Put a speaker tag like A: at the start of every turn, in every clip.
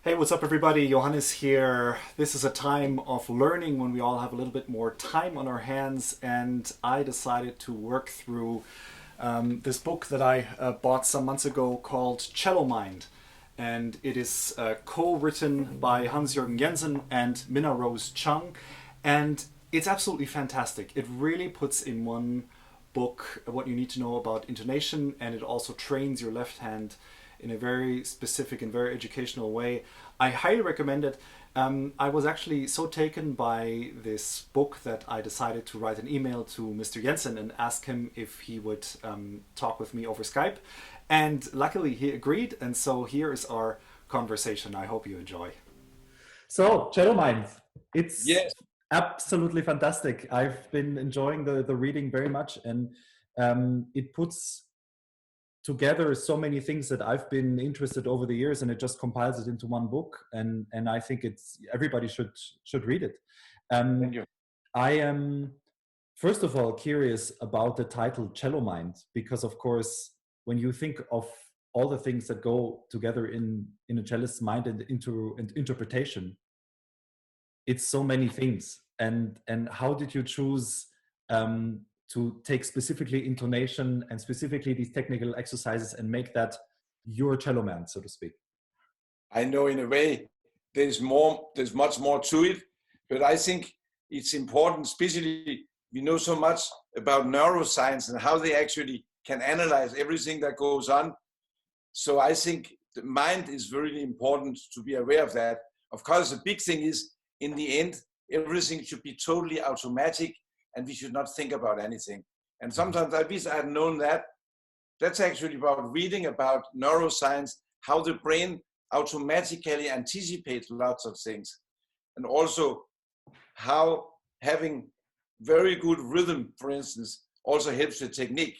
A: Hey, what's up, everybody? Johannes here. This is a time of learning when we all have a little bit more time on our hands, and I decided to work through this book that I bought some months ago called Cello Mind. And it is co-written by Hans Joergen Jensen and Minna Rose Chung. And it's absolutely fantastic. It really puts in one book what you need to know about intonation, and it also trains your left hand in a very specific and very educational way. I highly recommend it. I was actually so taken by this book that I decided to write an email to Mr. Jensen and ask him if he would talk with me over Skype. And luckily he agreed, and so here is our conversation. I hope you enjoy. So, CelloMind, it's
B: Yes,
A: absolutely fantastic. I've been enjoying the reading very much, and it puts together so many things that I've been interested over the years, and it just compiles it into one book. And I think it's everybody should read it.
B: thank
A: Um,
B: you.
A: I am first of all curious about the title Cello Mind, because of course when you think of all the things that go together in a cellist's mind and into interpretation, it's so many things. And how did you choose to take specifically intonation and specifically these technical exercises and make that your cello man, so to speak?
B: I know in a way there's much more to it, but I think it's important, especially we know so much about neuroscience and how they actually can analyze everything that goes on. So I think the mind is really important to be aware of that. Of course, the big thing is in the end, everything should be totally automatic and we should not think about anything. And sometimes I wish I had known that. That's actually about reading about neuroscience, how the brain automatically anticipates lots of things. And also how having very good rhythm, for instance, also helps the technique.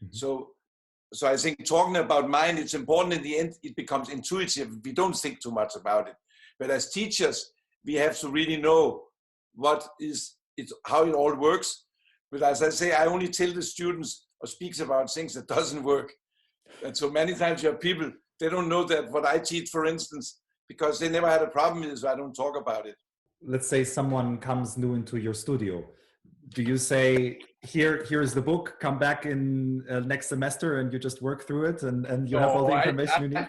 A: Mhm.
B: So I think talking about mind, it's important in the end, it becomes intuitive. We don't think too much about it. But as teachers, we have to really know what is it, how it all works. But as I say, I only tell the students or speaks about things that doesn't work. And so many times you have people, they don't know that what I teach, for instance, because they never had a problem with it, so I don't talk about it.
A: Let's say someone comes new into your studio. Do you say, here's the book, come back in next semester and you just work through it and you have all
B: No,
A: the information you need?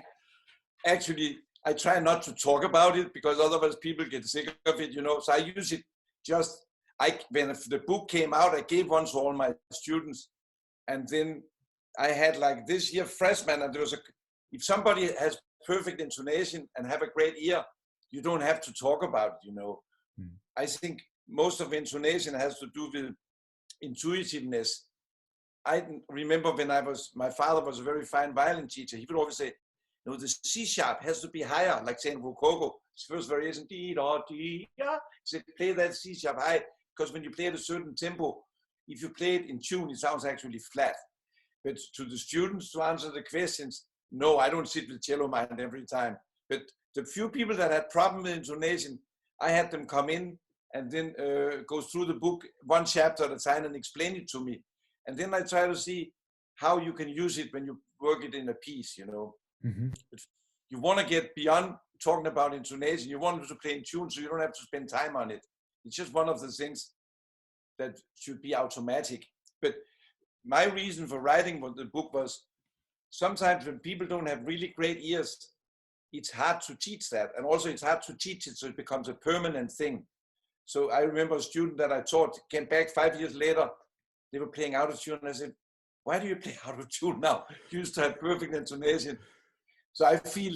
B: actually, I try not to talk about it because otherwise people get sick of it, you know. So I use it just, when the book came out, I gave one to all my students. And then I had like this year freshman, and if somebody has perfect intonation and have a great ear, you don't have to talk about it, you know.
A: Mm.
B: I think most of intonation has to do with intuitiveness. I remember when my father was a very fine violin teacher. He would always say, you know, the C sharp has to be higher, like saying Rococo. His first variation, dee da dee da. He said, play that C sharp high, because when you play at a certain tempo, if you play it in tune, it sounds actually flat. But to the students to answer the questions, no, I don't sit with cello mind every time. But the few people that had problem with intonation, I had them come in and then go through the book one chapter at a time and explain it to me. And then I try to see how you can use it when you work it in a piece, you know.
A: Mhm.
B: But you want to get beyond talking about intonation. You want to play in tune so you don't have to spend time on it. It's just one of the things that should be automatic. But my reason for writing the book was sometimes when people don't have really great ears, it's hard to teach that. And also it's hard to teach it so it becomes a permanent thing. So I remember a student that I taught came back 5 years later. They were playing out of tune. And I said, why do you play out of tune now? You used to have perfect intonation. So I feel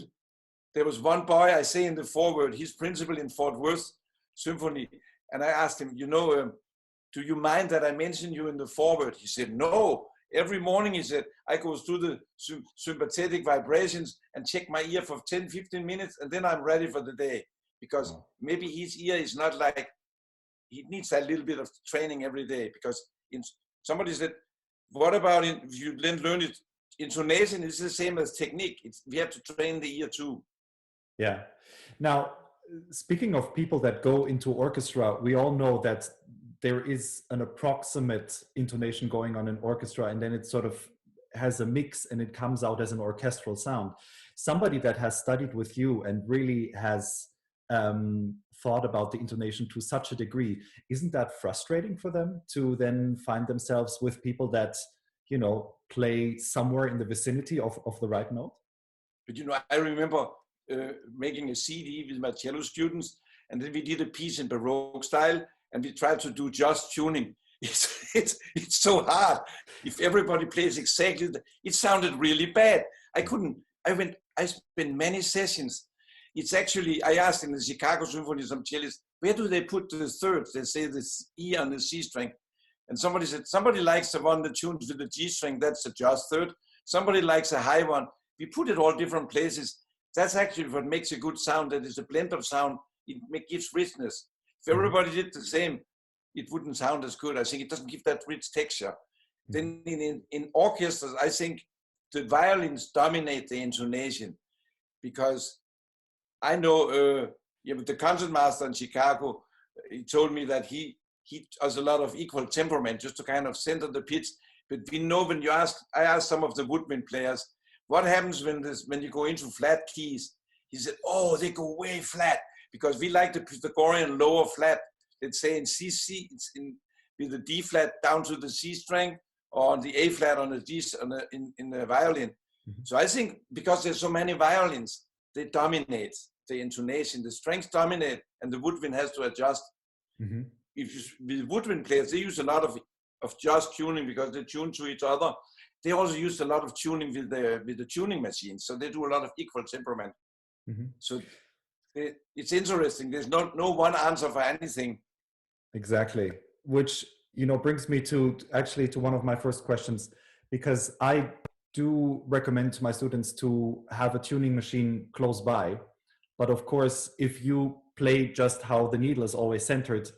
B: there was one boy, I say in the foreword, he's principal in Fort Worth Symphony. And I asked him, you know, do you mind that I mention you in the foreword? He said, no. Every morning, he said, I go through the sympathetic vibrations and check my ear for 10, 15 minutes, and then I'm ready for the day. Because
A: Wow.
B: maybe his ear is not like, he needs a little bit of training every day. Because somebody said, what about if you learn it? Intonation is the same as technique. We have to train the ear too.
A: Yeah. Now, speaking of people that go into orchestra, we all know that there is an approximate intonation going on in orchestra, and then it sort of has a mix and it comes out as an orchestral sound.
C: somebody that has studied with you and really has thought about the intonation to such a degree, isn't that frustrating for them to then find themselves with people that, you know, play somewhere in the vicinity of the right note?
B: But you know, I remember making a CD with my cello students, and then we did a piece in Baroque style, and we tried to do just tuning. It's so hard. If everybody plays exactly, it sounded really bad. I couldn't. I spent many sessions. It's actually, I asked in the Chicago Symphony some cellists, where do they put the thirds? They say this E on the C string. And somebody said, somebody likes the one that tunes with the G string, that's a just third. Somebody likes a high one. We put it all different places. That's actually what makes a good sound. That is a blend of sound. It gives richness. If everybody did the same, it wouldn't sound as good. I think it doesn't give that rich texture. Then in orchestras, I think the violins dominate the intonation, because I know the concertmaster in Chicago, he told me that he has a lot of equal temperament just to kind of center the pitch. But we know when I asked some of the woodwind players, what happens when you go into flat keys? He said, oh, they go way flat, because we like the Pythagorean lower flat. Let's say in CC, it's with the D flat down to the C string, or on the A flat on the D in the violin. So I think because there's so many violins, they dominate the intonation. The strings dominate, and the woodwind has to adjust. With woodwind players, they use a lot of just tuning because they tune to each other. They also use a lot of tuning with the tuning machines, so they do a lot of equal temperament. So it's interesting. There's no one answer for anything.
C: Exactly, which, you know, brings me to one of my first questions, because I do recommend to my students to have a tuning machine close by. But of course, if you play just how the needle is always centered,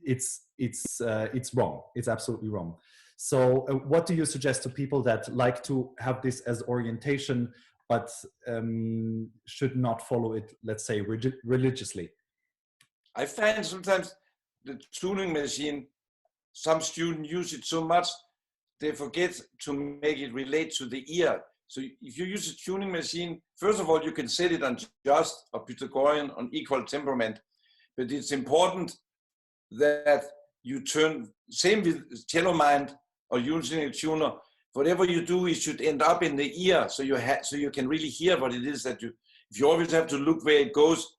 C: it's wrong. It's absolutely wrong. So what do you suggest to people that like to have this as orientation, but should not follow it, let's say, religiously?
B: I find sometimes the tuning machine, some students use it so much, they forget to make it relate to the ear. So if you use a tuning machine, first of all, you can set it on just or Pythagorean on equal temperament. But it's important that you turn, same with CelloMind or using a tuner, whatever you do, it should end up in the ear, so you can really hear what it is that if you always have to look where it goes,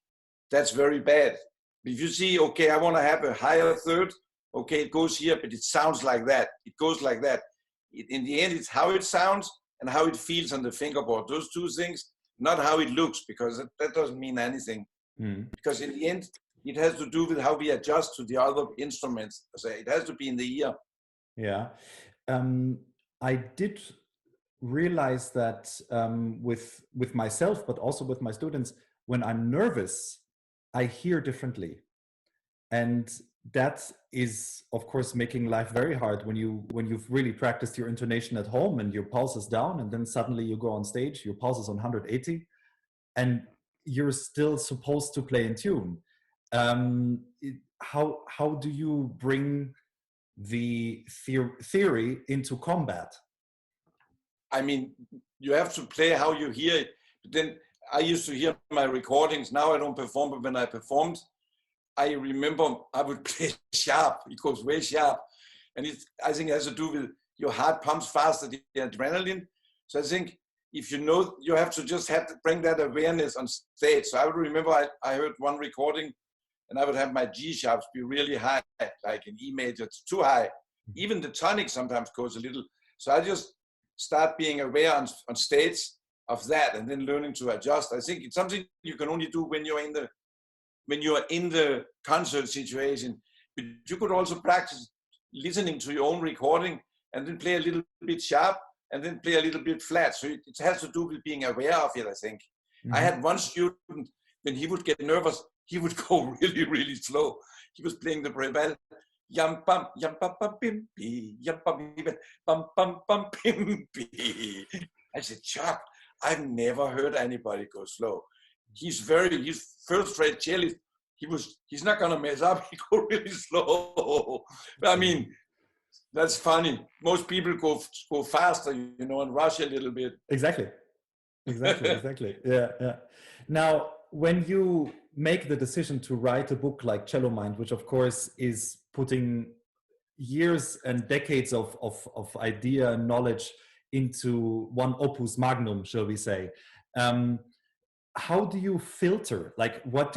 B: that's very bad. If you see, okay, I want to have a higher third, okay, it goes here, but it sounds like that, it goes like that. In the end, it's how it sounds and how it feels on the fingerboard. Those two things, not how it looks, because that doesn't mean anything. Because in the end, it has to do with how we adjust to the other instruments. So it has to be in the ear.
C: Yeah. I did realize that with myself, but also with my students, when I'm nervous, I hear differently. And that is, of course, making life very hard when you've really practiced your intonation at home and your pulse is down, and then suddenly you go on stage, your pulse is on 180, and you're still supposed to play in tune. How do you bring the theory into combat?
B: I mean, you have to play how you hear it. But then I used to hear my recordings. Now I don't perform, but when I performed, I remember I would play sharp. It goes way sharp. And I think it has to do with your heart pumps faster, the adrenaline. So I think if you know, you have to bring that awareness on stage. So I would remember I heard one recording, and I would have my G sharps be really high, like an E major. It's too high. Even the tonic sometimes goes a little. So I just start being aware on stage of that, and then learning to adjust. I think it's something you can only do when you're in the concert situation. But you could also practice listening to your own recording and then play a little bit sharp and then play a little bit flat. So it has to do with being aware of it, I think. I had one student, when he would get nervous, he would go really, really slow. He was playing the Breville. Yum bum yum bum bum bim bee yum bum bum bim bee. I said, Chuck, I've never heard anybody go slow. He's first-rate cellist. He's not gonna mess up. He go really slow. I mean, that's funny. Most people go faster, and rush a little bit.
C: Exactly. Exactly, exactly. Yeah, yeah. Now, when you make the decision to write a book like Cello Mind, which of course is putting years and decades of idea and knowledge into one opus magnum, shall we say, um, how do you filter? Like, what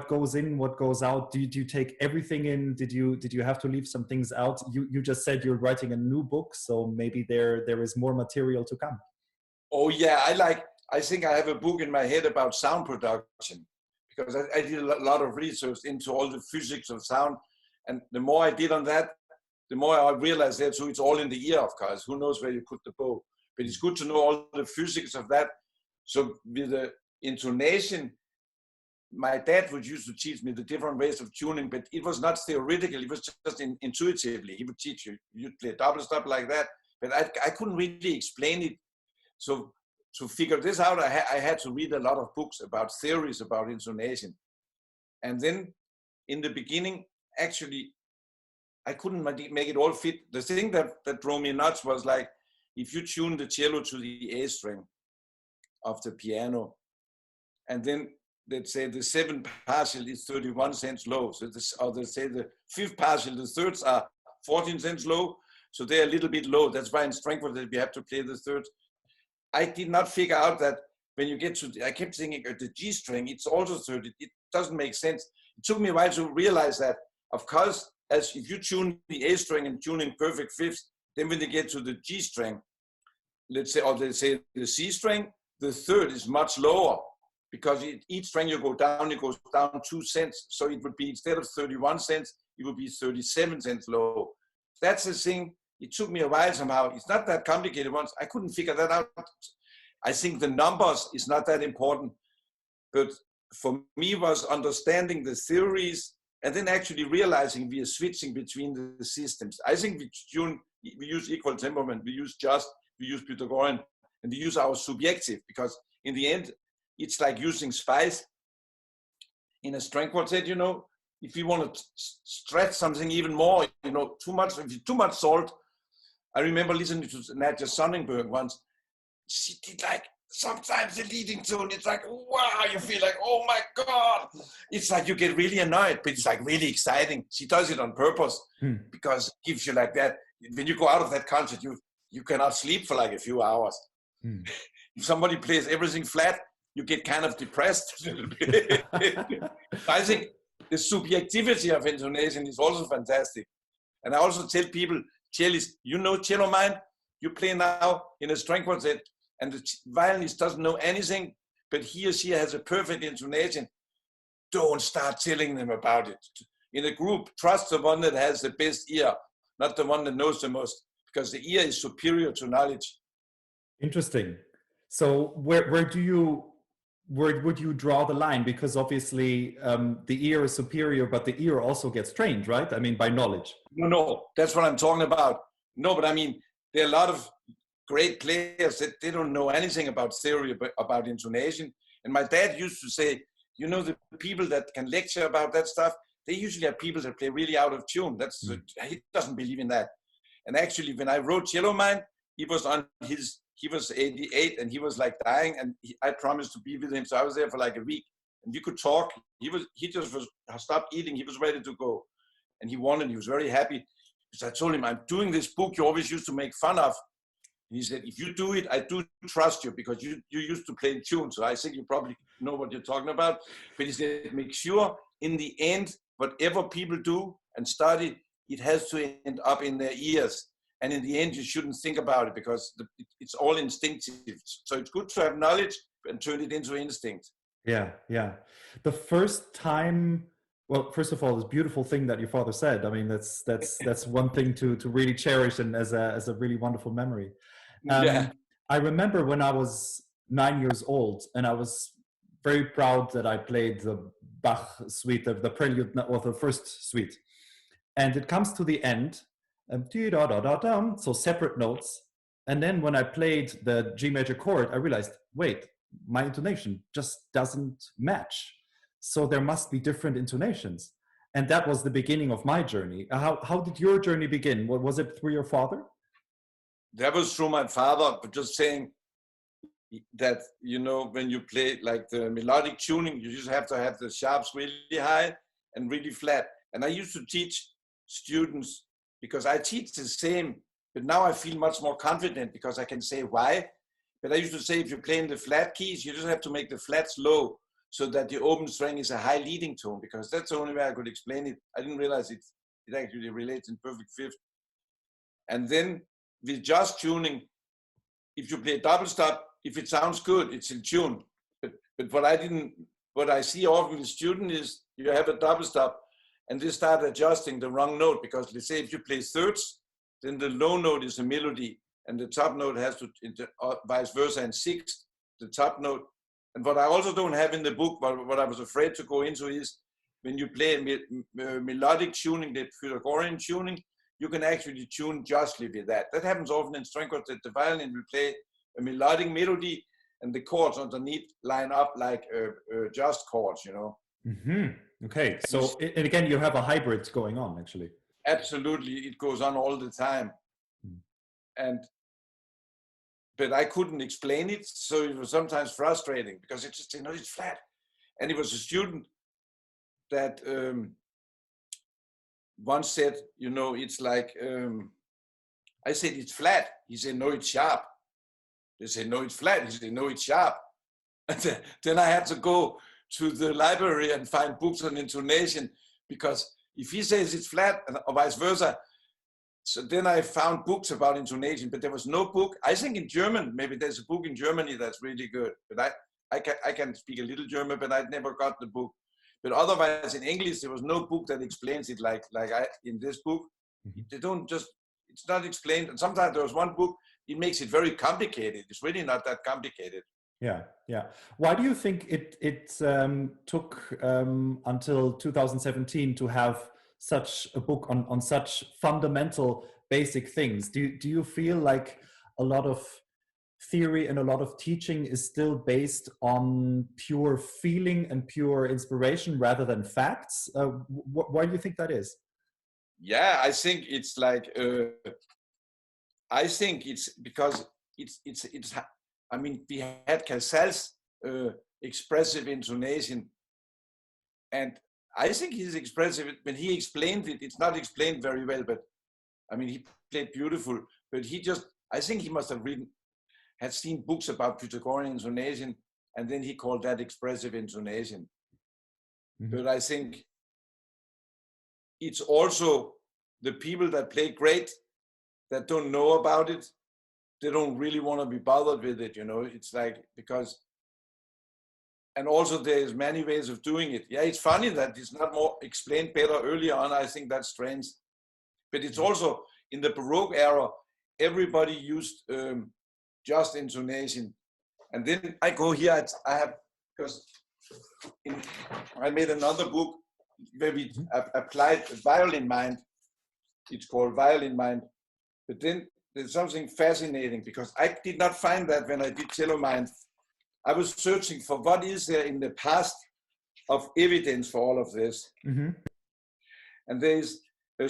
C: goes in, what goes out? Do you take everything in? Did you have to leave some things out? You just said you're writing a new book, so maybe there is more material to come.
B: Oh yeah, I think I have a book in my head about sound production, because I did a lot of research into all the physics of sound. And the more I did on that, the more I realized that, so it's all in the ear, of course. Who knows where you put the bow? But it's good to know all the physics of that. So with the intonation, my dad would used to teach me the different ways of tuning, but it was not theoretical. It was just intuitively. He would teach you. You'd play double stop like that. But I couldn't really explain it. So to figure this out, I had to read a lot of books about theories about intonation. And then in the beginning, actually, I couldn't make it all fit. The thing that drove me nuts was like, if you tune the cello to the A string of the piano, and then let's say the seventh partial is 31 cents low. So this, or let's say the fifth partial, the thirds are 14 cents low. So they're a little bit low. That's why in Frankfurt that we have to play the thirds. I did not figure out that when you get to, I kept thinking the G string, it's also 30. It doesn't make sense. It took me a while to realize that, of course, as if you tune the A string and tuning perfect fifths, then when you get to the G string, let's say, or let's say the C string, the third is much lower, because each string you go down, it goes down 2 cents. So it would be, instead of 31 cents, it would be 37 cents low. That's the thing. It took me a while somehow. It's not that complicated once. I couldn't figure that out. I think the numbers is not that important. But for me was understanding the theories and then actually realizing we are switching between the systems. I think we use equal temperament, we use just, we use Pythagorean, and we use our subjective, because in the end, it's like using spice in a string quartet, you know. If you want to stretch something even more, you know, too much salt. I remember listening to Nadja Sonnenberg once. She did like, sometimes the leading tone, it's like, wow, you feel like, oh my God. It's like you get really annoyed, but it's like really exciting. She does it on purpose because it gives you like that. When you go out of that concert, you cannot sleep for like a few hours. If somebody plays everything flat, you get kind of depressed a little bit. I think the subjectivity of intonation is also fantastic. And I also tell people, cellists, you know Cello Mind? You play now in a string quartet, and the violinist doesn't know anything, but he or she has a perfect intonation. Don't start telling them about it. In a group, trust the one that has the best ear, not the one that knows the most, because the ear is superior to knowledge.
C: Interesting. So where would you draw the line? Because obviously the ear is superior, but the ear also gets trained, right? I mean, by knowledge.
B: No, that's what I'm talking about. No, but I mean, there are a lot of great players that they don't know anything about theory, about intonation. And my dad used to say, you know, the people that can lecture about that stuff, they usually are people that play really out of tune. He doesn't believe in that. And actually, when I wrote Cello Mind, he was 88 and he was like dying, and I promised to be with him. So I was there for like a week, and we could talk. He just stopped eating. He was ready to go, and he was very happy. Because I told him, I'm doing this book you always used to make fun of. And he said, if you do it, I do trust you, because you used to play in tune. So I think you probably know what you're talking about. But he said, make sure in the end, whatever people do and study, it has to end up in their ears. And in the end, you shouldn't think about it, because it's all instinctive. So it's good to have knowledge and turn it into instinct.
C: Yeah, yeah. The first time, well, first of all, this beautiful thing that your father said. I mean, that's one thing to really cherish, and as a really wonderful memory.
B: Yeah.
C: I remember when I was 9 years old, and I was very proud that I played the Bach suite of the prelude, or the first suite. And it comes to the end, so separate notes. And then when I played the G major chord, I realized, wait, my intonation just doesn't match. So there must be different intonations. And that was the beginning of my journey. How did your journey begin? Was it through your father?
B: That was through my father, but just saying, that, you know, when you play like the melodic tuning, you just have to have the sharps really high and really flat. And I used to teach students, because I teach the same, but now I feel much more confident because I can say why. But I used to say, if you play in the flat keys, you just have to make the flats low so that the open string is a high leading tone, because that's the only way I could explain it. I didn't realize it actually relates in perfect fifth. And then with just tuning, if you play double stop, if it sounds good, it's in tune. But what I see often with students is you have a double stop and they start adjusting the wrong note, because let's say if you play thirds, then the low note is a melody and the top note has to, vice versa, and sixth, the top note. And what I also don't have in the book, but what I was afraid to go into is when you play melodic tuning, the Pythagorean tuning, you can actually tune justly with that. That happens often in string chords, that the violin will play a melodic melody and the chords underneath line up like just chords, you know.
C: Mm-hmm. Okay, so and again, you have a hybrid going on, actually.
B: Absolutely, it goes on all the time. But I couldn't explain it, so it was sometimes frustrating because it's just, you know, it's flat. And it was a student that once said, you know, it's like, I said, it's flat. He said, no, it's sharp. They said, no, it's flat. He said, no, it's sharp. And then I had to go to the library and find books on intonation, because if he says it's flat or vice versa, so then I found books about intonation, but there was no book. I think in German, maybe there's a book in Germany that's really good, but I can speak a little German, but I never got the book. But otherwise in English, there was no book that explains it like in this book. They don't just, it's not explained. And sometimes there was one book, it makes it very complicated. It's really not that complicated.
C: Yeah, yeah. Why do you think it took until 2017 to have such a book on such fundamental basic things? Do you feel like a lot of theory and a lot of teaching is still based on pure feeling and pure inspiration rather than facts? Why do you think that is?
B: Yeah, I think it's like, I think it's because it's I mean, we had Casals' expressive intonation, and I think he's expressive. When he explained it, it's not explained very well, but I mean, he played beautiful, but he just, I think he must have had seen books about Pythagorean intonation, and then he called that expressive intonation. Mm-hmm. But I think it's also the people that play great that don't know about it. They don't really want to be bothered with it, you know. It's like, because, and also there's many ways of doing it. Yeah, it's funny that it's not more explained better earlier on. I think that's strange. But it's also in the Baroque era, everybody used just intonation. And then I go here, I have, because I made another book where we applied Violin Mind. It's called Violin Mind. But then there's something fascinating, because I did not find that when I did CelloMind. I was searching for what is there in the past of evidence for all of this. Mm-hmm. And there's a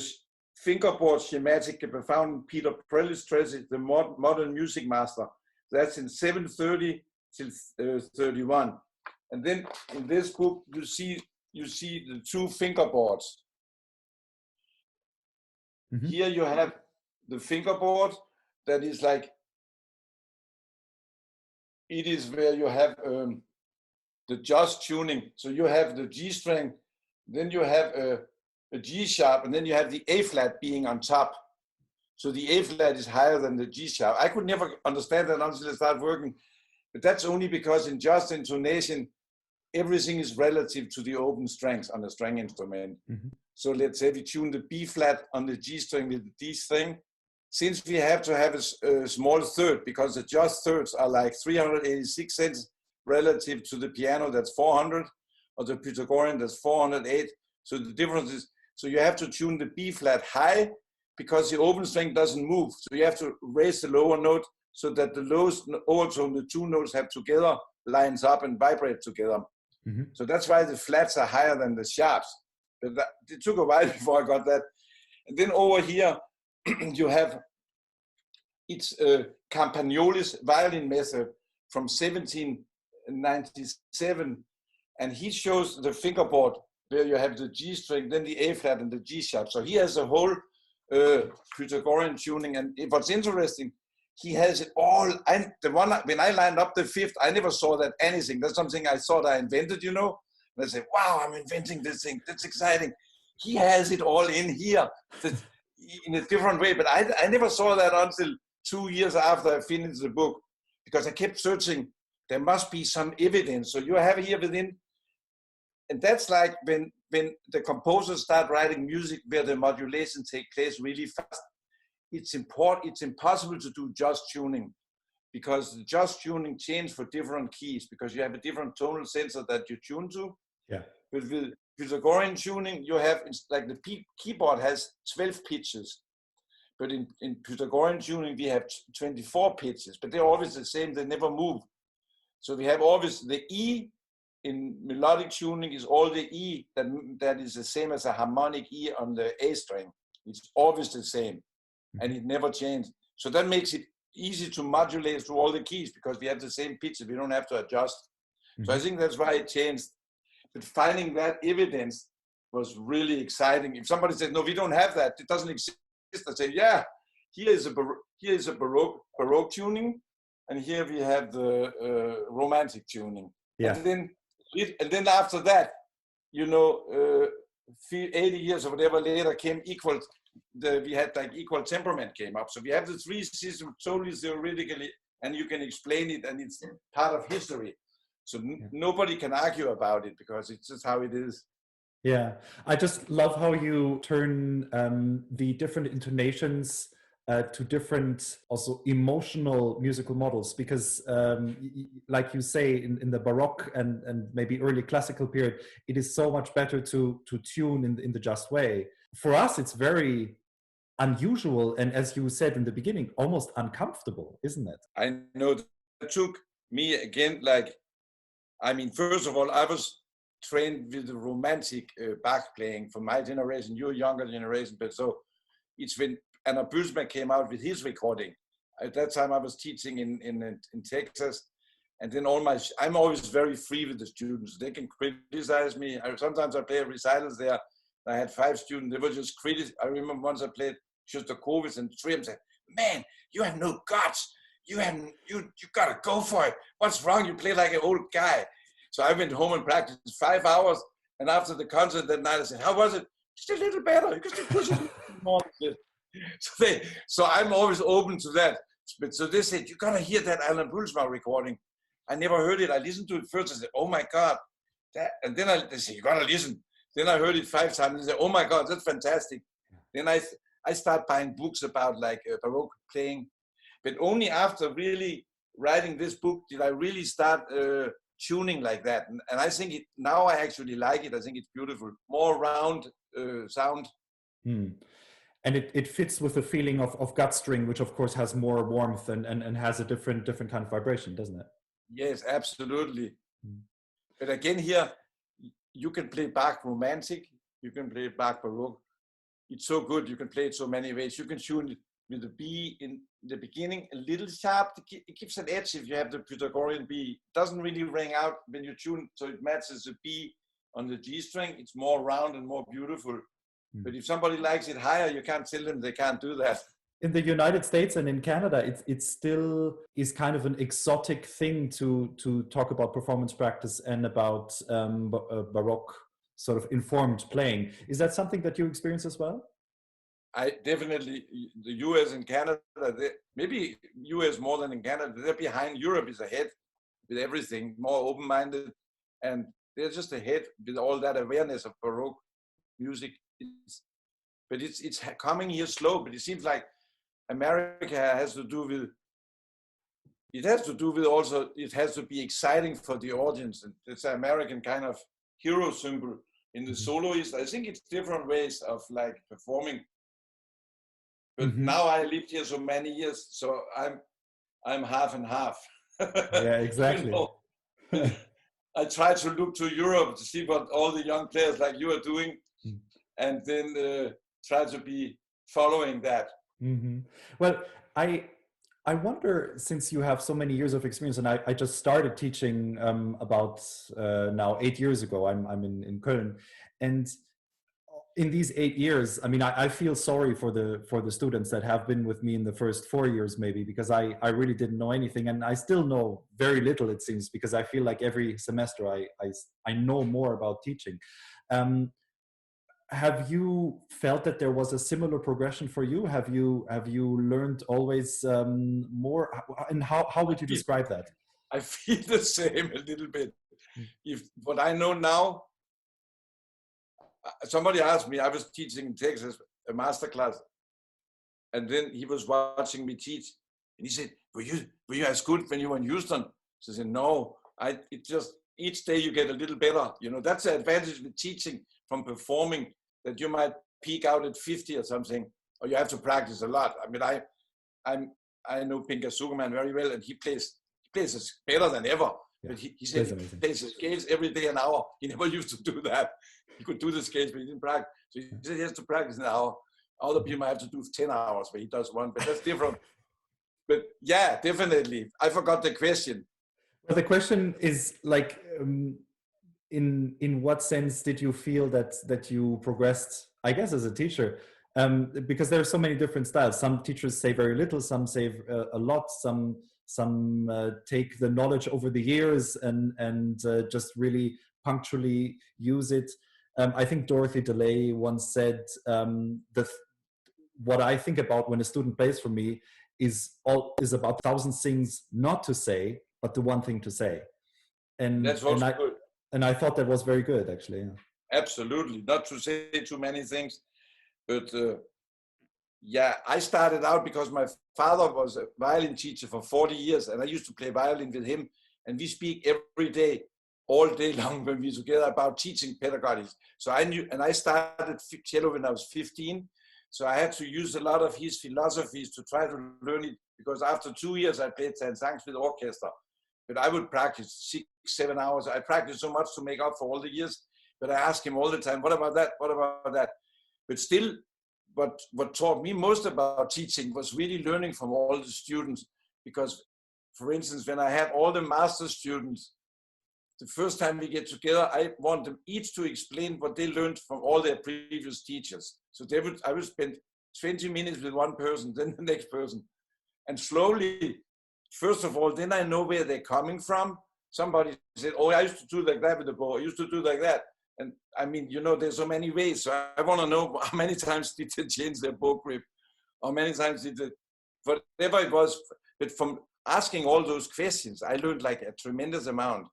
B: fingerboard schematic found in Peter Prellis, the modern music master. That's in 730 till 31. And then in this book, you see the two fingerboards. Mm-hmm. Here you have the fingerboard that is like, it is where you have the just tuning. So you have the G string, then you have a G sharp, and then you have the A flat being on top. So the A flat is higher than the G sharp. I could never understand that until I started working, but that's only because in just intonation, everything is relative to the open strings on a string instrument. Mm-hmm. So let's say we tune the B flat on the G string with the D string. Since we have to have a small third, because the just thirds are like 386 cents relative to the piano, that's 400, or the Pythagorean, that's 408. So the difference is, so you have to tune the B flat high because the open string doesn't move. So you have to raise the lower note so that the lowest overtone, the two notes have together, lines up and vibrate together. Mm-hmm. So that's why the flats are higher than the sharps. But it took a while before I got that. And then over here, you have, it's Campagnoli's violin method, from 1797, and he shows the fingerboard where you have the G string, then the A flat and the G sharp. So he has a whole Pythagorean tuning, and what's interesting, he has it all. And the one when I lined up the fifth, I never saw that anything. That's something I thought I invented, you know. And I said, "Wow, I'm inventing this thing. That's exciting." He has it all in here in a different way, but I never saw that until 2 years after I finished the book, because I kept searching. There must be some evidence. So you have here within, and that's like when the composers start writing music where the modulation take place really fast. It's impossible to do just tuning, because the just tuning change for different keys, because you have a different tonal sensor that you tune to.
C: Yeah.
B: But with Pythagorean tuning, you have, it's like the keyboard has 12 pitches. But in Pythagorean tuning, we have 24 pitches, but they're always the same, they never move. So we have always the E in melodic tuning is all the E that is the same as a harmonic E on the A string. It's always the same, and it never changes. So that makes it easy to modulate through all the keys, because we have the same pitches, we don't have to adjust. So I think that's why it changed. But finding that evidence was really exciting. If somebody said, "No, we don't have that, it doesn't exist," I say, "Yeah, here is a Baroque tuning, and here we have the Romantic tuning." Yeah. And then after that, you know, 80 years or whatever later came equal. We had like equal temperament came up. So we have the three systems totally theoretically, and you can explain it, and it's part of history. So nobody can argue about it, because it's just how it is.
C: Yeah, I just love how you turn the different intonations to different also emotional musical models, because like you say, in the Baroque and maybe early classical period, it is so much better to tune in the just way. For us, it's very unusual, and as you said in the beginning, almost uncomfortable, isn't it?
B: I know that took me again, like, I mean, first of all, I was trained with the Romantic Bach playing for my generation, your younger generation, but so it's when Anna Büsmer came out with his recording. At that time, I was teaching in Texas, and then I'm always very free with the students. They can criticize me. Sometimes I play recitals there. I had 5 students. They were just critical. I remember once I played Shostakovich, and 3 of them said, "Man, you have no guts. You gotta go for it. What's wrong? You play like an old guy." So I went home and practiced 5 hours. And after the concert that night, I said, "How was it?" "Just a little better. You can still push it more." So I'm always open to that. But so they said, "You gotta hear that Alan Büsmer recording." I never heard it. I listened to it first. I said, "Oh my God." And then they said, "You gotta listen." Then I heard it 5 times and said, "Oh my God, that's fantastic." Then I start buying books about like Baroque playing. But only after really writing this book did I really start tuning like that. And I think now I actually like it. I think it's beautiful. More round sound.
C: And it fits with the feeling of gut string, which of course has more warmth and has a different kind of vibration, doesn't it?
B: Yes, absolutely. But again here, you can play Bach Romantic, you can play Bach Baroque. It's so good, you can play it so many ways. You can tune it with the B in the beginning, a little sharp. It gives an edge if you have the Pythagorean B. It doesn't really ring out when you tune, so it matches the B on the G string. It's more round and more beautiful. But if somebody likes it higher, you can't tell them they can't do that.
C: In the United States and in Canada, it still is kind of an exotic thing to talk about performance practice and about Baroque sort of informed playing. Is that something that you experience as well?
B: I definitely, the US and Canada, maybe US more than in Canada, they're behind. Europe is ahead with everything, more open-minded, and they're just ahead with all that awareness of Baroque music. But it's coming here slow, but it seems like America has to do with, also, it has to be exciting for the audience. And it's an American kind of hero symbol in the soloist. I think it's different ways of like performing. But now I lived here so many years, so I'm half and half.
C: Yeah, exactly.
B: You know? I try to look to Europe to see what all the young players like you are doing, and then try to be following that.
C: Well, I I wonder, since you have so many years of experience, and I just started teaching about now 8 years ago. I'm in Köln, and in these 8 years, I mean, I feel sorry for the students that have been with me in the first 4 years, maybe, because I really didn't know anything, and I still know very little, it seems, because I feel like every semester I know more about teaching. Um, have you felt that there was a similar progression for you? Have you learned always more, and how would you describe that?
B: I feel the same a little bit. If what I know now, somebody asked me, I was teaching in Texas a master class, and then he was watching me teach, and he said, were you as good when you were in Houston? So I said, no, it just, each day you get a little better. You know, that's the advantage with teaching from performing, that you might peak out at 50 or something, or you have to practice a lot. I mean, I know Pinka Sugerman very well, and he plays better than ever.
C: Yeah,
B: But he said he plays the scales every day an hour. He never used to do that. He could do the scales, but he didn't practice. So he said he has to practice an hour. Other people might have to do 10 hours, but he does one, but that's different. But yeah, definitely. I forgot the question.
C: Well, the question is like, in what sense did you feel that you progressed, I guess, as a teacher? Because there are so many different styles. Some teachers say very little, some say a lot, some take the knowledge over the years and just really punctually use it. I think Dorothy DeLay once said, what I think about when a student plays for me is about 1,000 things not to say, but the one thing to say.
B: That's also good.
C: And I thought that was very good, actually. Yeah.
B: Absolutely. Not to say too many things, but yeah, I started out because my father was a violin teacher for 40 years, and I used to play violin with him, and we speak every day, all day long when we're together about teaching pedagogies. So I knew, and I started cello when I was 15, so I had to use a lot of his philosophies to try to learn it, because after 2 years I played 10 songs with orchestra. But I would practice 6, 7 hours. I practiced so much to make up for all the years, but I asked him all the time, what about that? What about that? But still, what taught me most about teaching was really learning from all the students. Because, for instance, when I had all the master students, the first time we get together, I want them each to explain what they learned from all their previous teachers. So I would spend 20 minutes with one person, then the next person. And slowly, first of all, then I know where they're coming from. Somebody said, oh, I used to do like that with the bow. I used to do like that. And I mean, you know, there's so many ways. So I want to know how many times did they change their bow grip? How many times did they, whatever it was. But from asking all those questions, I learned like a tremendous amount.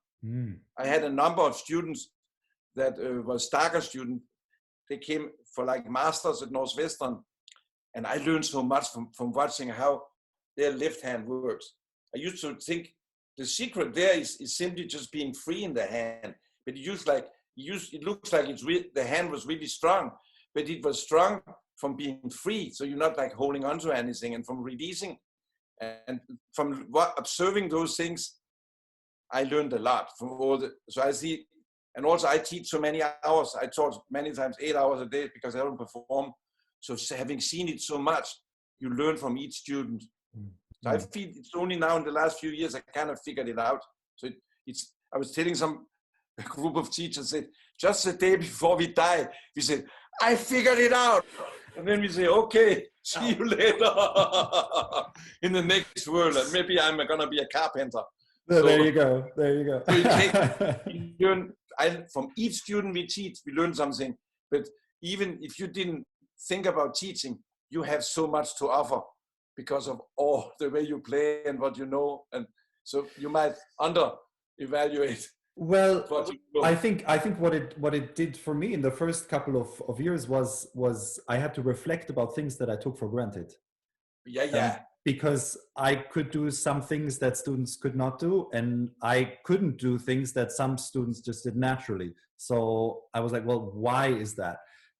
B: I had a number of students that were Starker students. They came for like masters at Northwestern. And I learned so much from watching how their left hand works. I used to think the secret there is simply just being free in the hand. But it looks like the hand was really strong, but it was strong from being free. So you're not like holding on to anything, and from releasing, and from observing those things, I learned a lot from all the. So I see, and also I teach so many hours. I taught many times 8 hours a day because I don't perform. So having seen it so much, you learn from each student. So I feel it's only now in the last few years I kind of figured it out. So I was telling a group of teachers, said, just the day before we die, we said, I figured it out. And then we say, okay, see you later in the next world. And maybe I'm going to be a carpenter.
C: So, there you go. There you go.
B: So from each student we teach, we learn something. But even if you didn't think about teaching, you have so much to offer because of all the way you play and what you know. And so you might under-evaluate.
C: Well, I think what it did for me in the first couple of years was I had to reflect about things that I took for granted.
B: Yeah.
C: Because I could do some things that students could not do, and I couldn't do things that some students just did naturally. So I was like, well, why is that?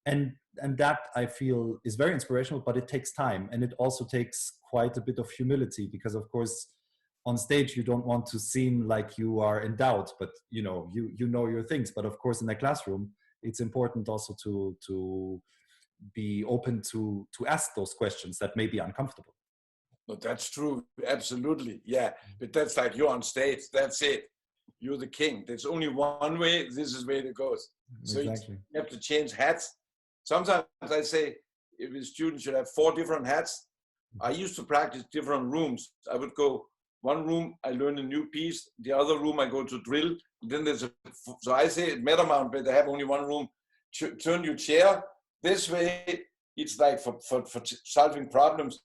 C: And that I feel is very inspirational, but it takes time, and it also takes quite a bit of humility, because of course on stage you don't want to seem like you are in doubt, but you know your things. But of course in the classroom it's important also to be open to ask those questions that may be uncomfortable.
B: No, that's true. Absolutely. Yeah. But that's like you're on stage. That's it. You're the king. There's only one way. This is where it goes. So
C: Exactly.
B: you have to change hats. Sometimes I say if a student should have 4 different hats. I used to practice different rooms. I would go one room, I learn a new piece. The other room, I go to drill. Then there's so I say at Metamount, but they have only one room. Turn your chair this way. It's like for solving problems.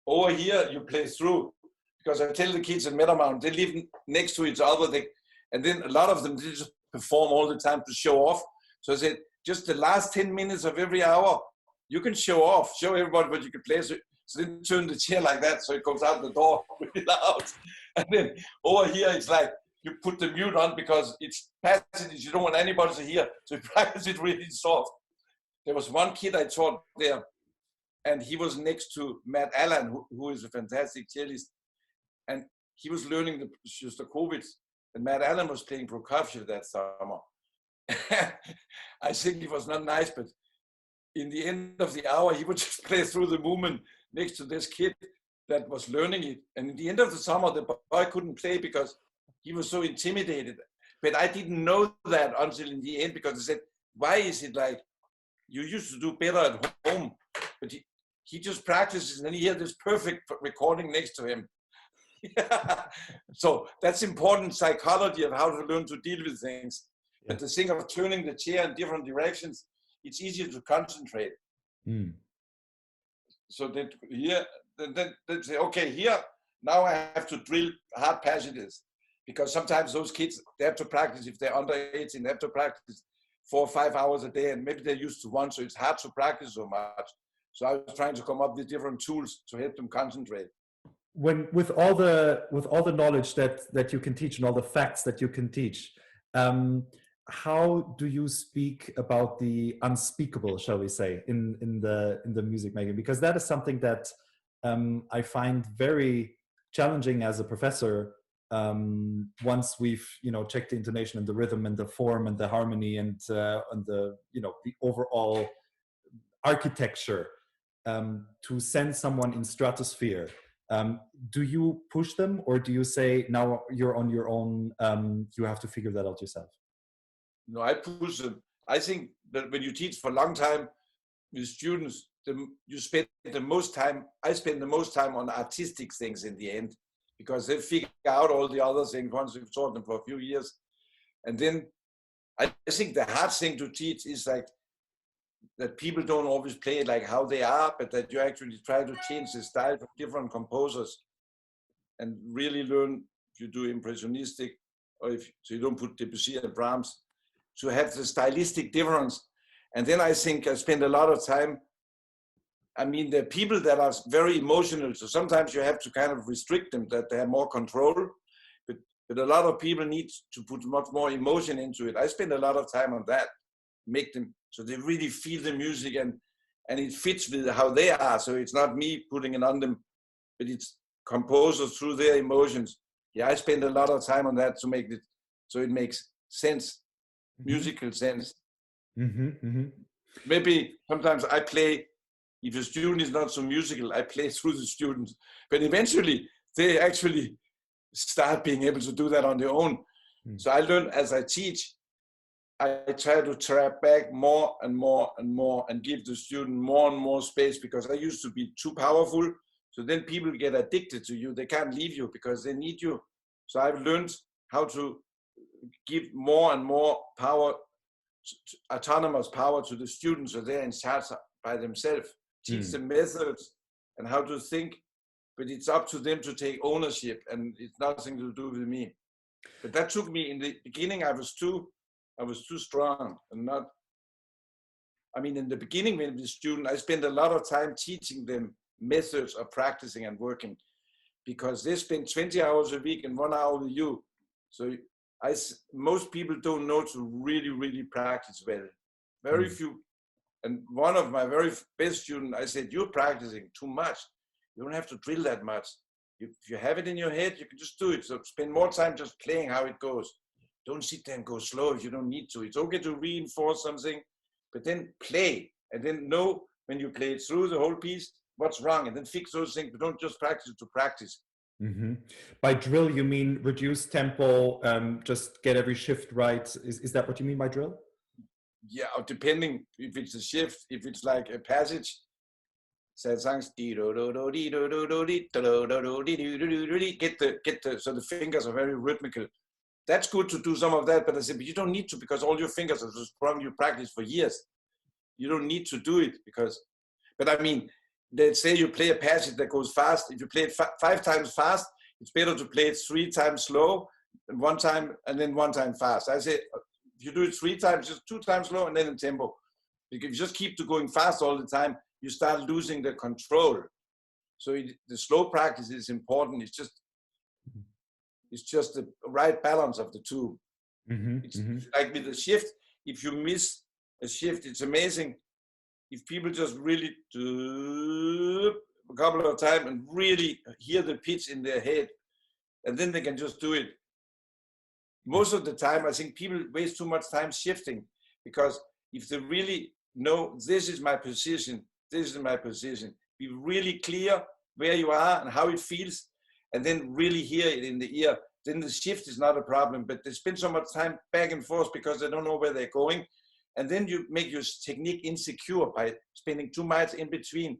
B: Over here, you play through. Because I tell the kids in Metamount, they live next to each other. And then a lot of them, they just perform all the time to show off. So I said, just the last 10 minutes of every hour, you can show off, show everybody what you can play. So then turn the chair like that so it goes out the door really loud. And then over here, it's like you put the mute on because it's passages you don't want anybody to hear. So you practice it really soft. There was one kid I taught there, and he was next to Matt Allen, who is a fantastic cellist. And he was learning the Shostakovich, and Matt Allen was playing percussion that summer. I think it was not nice, but in the end of the hour, he would just play through the movement next to this kid that was learning it. And in the end of the summer, the boy couldn't play because he was so intimidated. But I didn't know that until in the end, because I said, why is it like you used to do better at home? But he just practices, and then he had this perfect recording next to him. So that's important psychology of how to learn to deal with things. But the thing of turning the chair in different directions, it's easier to concentrate. So that here, then say, okay, here, now I have to drill hard passages. Because sometimes those kids, they have to practice, if they're under 18, they have to practice 4 or 5 hours a day, and maybe they're used to one, so it's hard to practice so much. So I was trying to come up with different tools to help them concentrate.
C: When with all the knowledge that you can teach and all the facts that you can teach, how do you speak about the unspeakable, shall we say, in the music making? Because that is something that I find very challenging as a professor. Once we've checked the intonation and the rhythm and the form and the harmony and the the overall architecture, to send someone in stratosphere. Do you push them, or do you say, now you're on your own, you have to figure that out yourself?
B: No, I push them. I think that when you teach for a long time with students, you spend the most time, I spend the most time on artistic things in the end, because they figure out all the other things once you've taught them for a few years. And then I think the hard thing to teach is like that people don't always play it like how they are, but that you actually try to change the style of different composers and really learn, if you do impressionistic, or if so you don't put Debussy and Brahms, to have the stylistic difference. And then I think I spend a lot of time, I mean, there are people that are very emotional, so sometimes you have to kind of restrict them, that they have more control, but a lot of people need to put much more emotion into it. I spend a lot of time on that, make them, so they really feel the music and it fits with how they are. So it's not me putting it on them, but it's composers through their emotions. Yeah, I spend a lot of time on that to make it so it makes sense, musical sense. Maybe sometimes I play, if a student is not so musical, I play through the students, but eventually they actually start being able to do that on their own. So I learn as I teach, I try to trap back more and more and more and give the student more and more space, because I used to be too powerful. So then people get addicted to you. They can't leave you because they need you. So I've learned how to give more and more power, autonomous power to the students, so they're in charge by themselves. Teach them methods and how to think, but it's up to them to take ownership, and it's nothing to do with me. But that took me, in the beginning, I was too strong and not, I mean, in the beginning when the student, I spent a lot of time teaching them methods of practicing and working, because they spend 20 hours a week and 1 hour with you. So most people don't know to really, really practice well. Very few. And one of my very best students, I said, you're practicing too much. You don't have to drill that much. If you have it in your head, you can just do it. So spend more time just playing how it goes. Don't sit there and go slow if you don't need to. It's okay to reinforce something, but then play. And then know when you play it through the whole piece, what's wrong, and then fix those things, but don't just practice to practice.
C: Mm-hmm. By drill, you mean reduce tempo, just get every shift right. Is that what you mean by drill?
B: Yeah, depending if it's a shift, if it's like a passage, sad songs, get the so the fingers are very rhythmical. That's good to do some of that, but I said, but you don't need to, because all your fingers are so strong, you practice for years. You don't need to do it because, but I mean, let's say you play a passage that goes fast. If you play it 5 times fast, it's better to play it 3 times slow, and 1 time, and then 1 time fast. I say, if you do it 3 times, just 2 times slow, and then in tempo. Because if you just keep to going fast all the time, you start losing the control. So the slow practice is important. It's just the right balance of the two.
C: Mm-hmm.
B: It's like with the shift. If you miss a shift, it's amazing. If people just really do a couple of times and really hear the pitch in their head, and then they can just do it. Most of the time, I think people waste too much time shifting, because if they really know, this is my position, be really clear where you are and how it feels, and then really hear it in the ear, then the shift is not a problem. But they spend so much time back and forth because they don't know where they're going. And then you make your technique insecure by spending too much in between.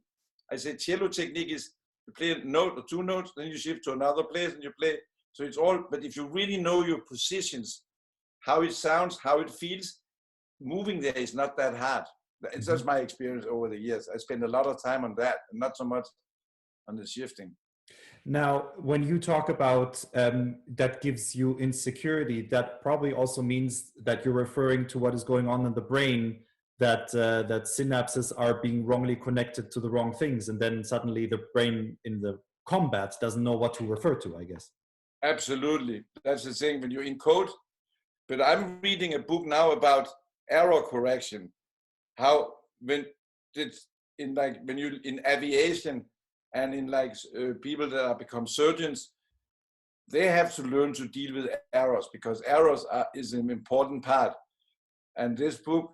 B: I say cello technique is you play a note or 2 notes, then you shift to another place and you play. So it's all, but if you really know your positions, how it sounds, how it feels, moving there is not that hard. It's just my experience over the years. I spend a lot of time on that and not so much on the shifting.
C: Now, when you talk about that gives you insecurity, that probably also means that you're referring to what is going on in the brain, that that synapses are being wrongly connected to the wrong things, and then suddenly the brain in the combat doesn't know what to refer to, I guess.
B: Absolutely. That's the thing when you encode. But I'm reading a book now about error correction. How when it's in like when you in aviation and in like people that have become surgeons, they have to learn to deal with errors, because errors is an important part. And this book,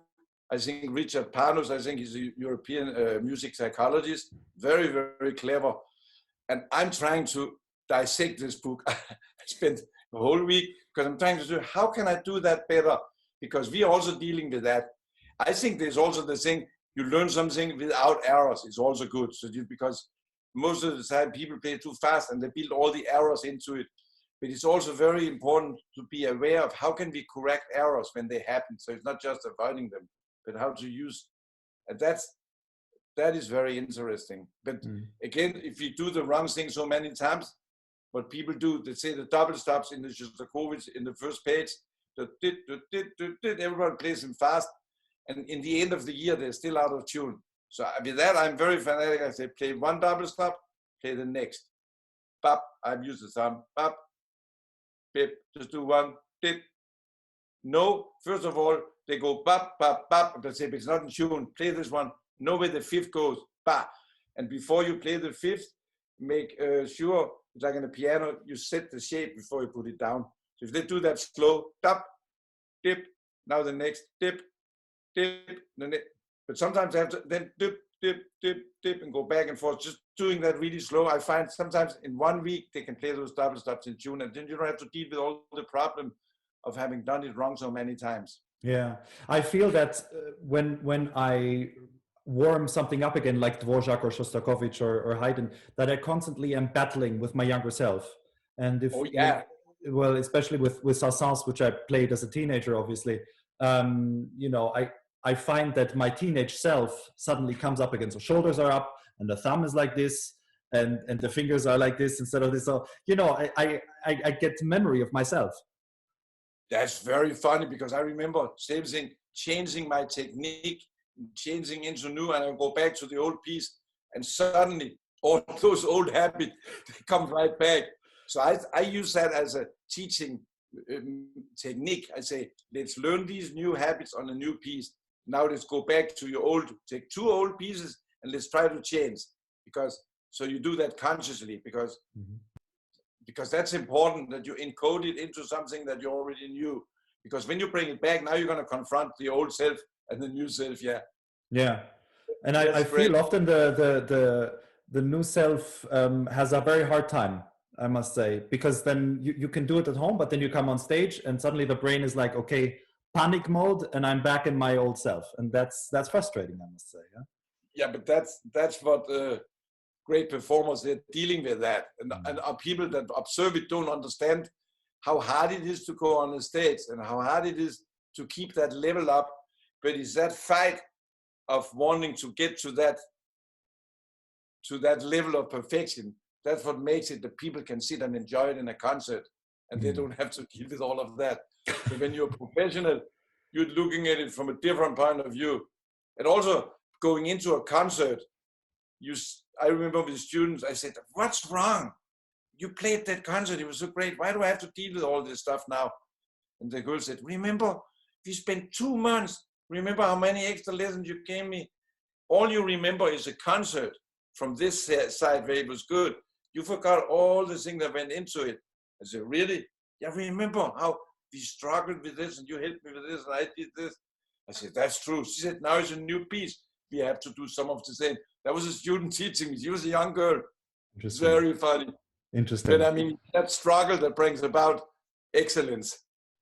B: I think Richard Panus, I think he's a European music psychologist, very, very clever. And I'm trying to dissect this book. I spent the whole week because I'm trying to do, how can I do that better? Because we are also dealing with that. I think there's also the thing, you learn something without errors is also good. So because most of the time people play too fast and they build all the errors into it. But it's also very important to be aware of how can we correct errors when they happen. So it's not just avoiding them, but how to use, and that is very interesting. But again, if you do the wrong thing so many times, what people do, they say the double stops in the Shostakovich in the first page, everyone plays them fast. And in the end of the year, they're still out of tune. So with that, I'm very fanatic. I say, play 1 double stop, play the next. Bop, I've used the thumb, bop, bip, just do 1, dip. No, first of all, they go bop, bop, bop, but say, if it's not in tune, play this one, know where the 5th goes, bop. And before you play the 5th, make sure, it's like in a piano, you set the shape before you put it down. So if they do that slow, tap, dip, now the next, dip, dip, but sometimes I have to then dip, dip, dip, dip, and go back and forth, just doing that really slow. I find sometimes in 1 week, they can play those double stops in tune, and then you don't have to deal with all the problem of having done it wrong so many times.
C: Yeah, I feel that when I warm something up again, like Dvorak or Shostakovich or Haydn, that I constantly am battling with my younger self. And if, well, especially with Saint-Saëns, which I played as a teenager, obviously, you know, I find that my teenage self suddenly comes up again. So shoulders are up and the thumb is like this and the fingers are like this instead of this. So, you know, I get memory of myself.
B: That's very funny, because I remember same thing, changing my technique, changing into new, and I go back to the old piece, and suddenly all those old habits come right back. So I use that as a teaching technique. I say, let's learn these new habits on a new piece. Now let's go back to your old, take 2 old pieces and let's try to change. Because, so you do that consciously, because that's important, that you encode it into something that you already knew. Because when you bring it back, now you're going to confront the old self and the new self. Yeah.
C: Yeah. And I feel often the the new self has a very hard time, I must say, because then you can do it at home, but then you come on stage and suddenly the brain is like, okay, panic mode, and I'm back in my old self, and that's frustrating, I must say. Yeah,
B: yeah, but that's what great performers, they're dealing with that, and our people that observe it don't understand how hard it is to go on the stage and how hard it is to keep that level up. But it's that fight of wanting to get to that level of perfection. That's what makes it that people can sit and enjoy it in a concert, and they don't have to deal with all of that. So when you're a professional, you're looking at it from a different point of view. And also going into a concert, I remember with students, I said, "What's wrong? You played that concert, it was so great. Why do I have to deal with all this stuff now?" And the girl said, "Remember, we spent 2 months. Remember how many extra lessons you gave me? All you remember is a concert from this side where it was good. You forgot all the things that went into it." I said, "Really? Yeah, remember how we struggled with this and you helped me with this and I did this." I said, "That's true." She said, "Now it's a new piece. We have to do some of the same." That was a student teaching me. She was a young girl. Very funny.
C: Interesting.
B: But I mean, that struggle that brings about excellence.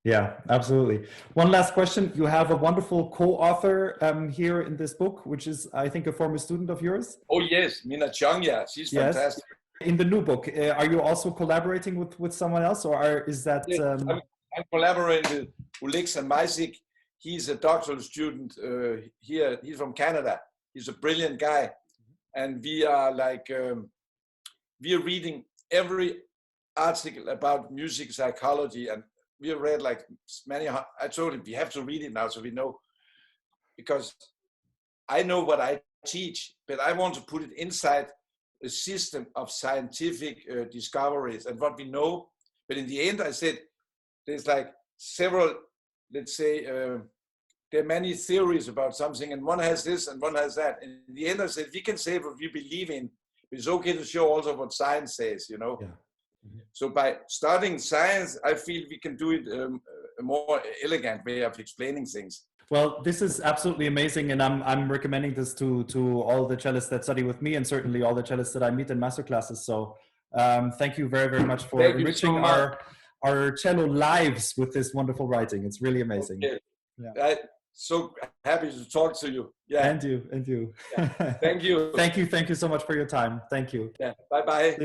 C: Yeah, absolutely. One last question. You have a wonderful co-author here in this book, which is, I think, a former student of yours.
B: Oh, yes. Mina Chung, yeah. She's fantastic.
C: In the new book, are you also collaborating with someone else, or is that...
B: I'm collaborating with Ulexa Maisik. He's a doctoral student here. He's from Canada. He's a brilliant guy. And we are like, we are reading every article about music psychology, and we read like many. I told him we have to read it now so we know, because I know what I teach, but I want to put it inside a system of scientific discoveries and what we know. But in the end, I said there's like several, let's say, there are many theories about something, and one has this and one has that. And in the end, I said we can say what we believe in. It's okay to show also what science says, you know. Yeah. So by starting science, I feel we can do it a more elegant way of explaining things.
C: Well, this is absolutely amazing, and I'm recommending this to all the cellists that study with me, and certainly all the cellists that I meet in masterclasses. So thank you very, very much for enriching our cello lives with this wonderful writing. It's really amazing.
B: Okay. Yeah. So happy to talk to you. Yeah.
C: And you.
B: Yeah. Thank you.
C: Thank you so much for your time. Thank you.
B: Yeah. Bye-bye.